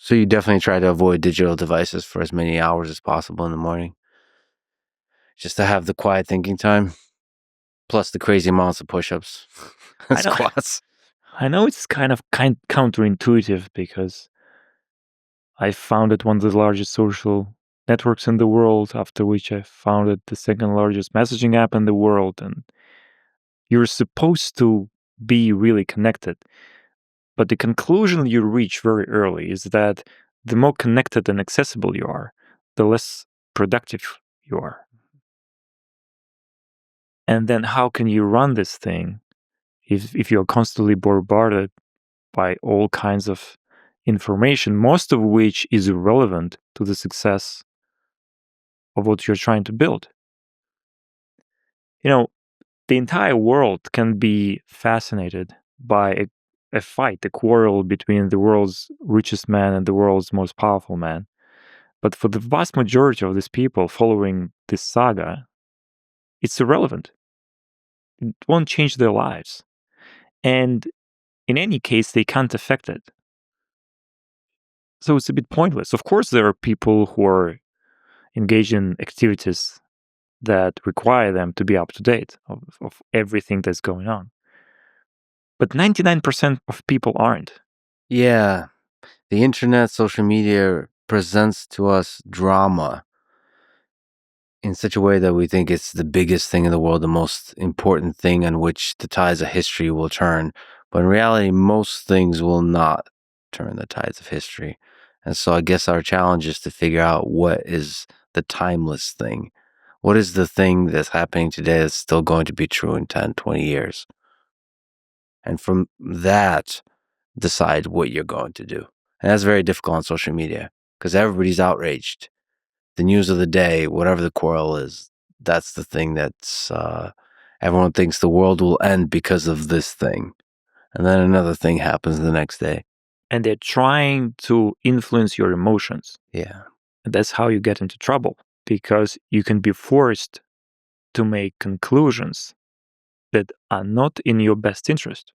So you definitely try to avoid digital devices for as many hours as possible in the morning, just to have the quiet thinking time, plus the crazy amounts of push-ups and I know. squats. I know it's kind of counterintuitive because I founded one of the largest social networks in the world, after which I founded the second largest messaging app in the world. And you're supposed to be really connected. But the conclusion you reach very early is that the more connected and accessible you are, the less productive you are. And then how can you run this thing if you're constantly bombarded by all kinds of information, most of which is irrelevant to the success of what you're trying to build? You know, the entire world can be fascinated by a fight, a quarrel between the world's richest man and the world's most powerful man. But for the vast majority of these people following this saga, it's irrelevant. It won't change their lives. And in any case, they can't affect it. So it's a bit pointless. Of course, there are people who are engaged in activities that require them to be up to date of everything that's going on. But 99% of people aren't. Yeah, the internet, social media presents to us drama in such a way that we think it's the biggest thing in the world, the most important thing on which the tides of history will turn. But in reality, most things will not turn the tides of history. And so I guess our challenge is to figure out what is the timeless thing. What is the thing that's happening today that's still going to be true in 10, 20 years? And from that, decide what you're going to do. And that's very difficult on social media because everybody's outraged. The news of the day, whatever the quarrel is, that's the thing that's everyone thinks the world will end because of this thing. And then another thing happens the next day. And they're trying to influence your emotions. Yeah. And that's how you get into trouble, because you can be forced to make conclusions that are not in your best interest.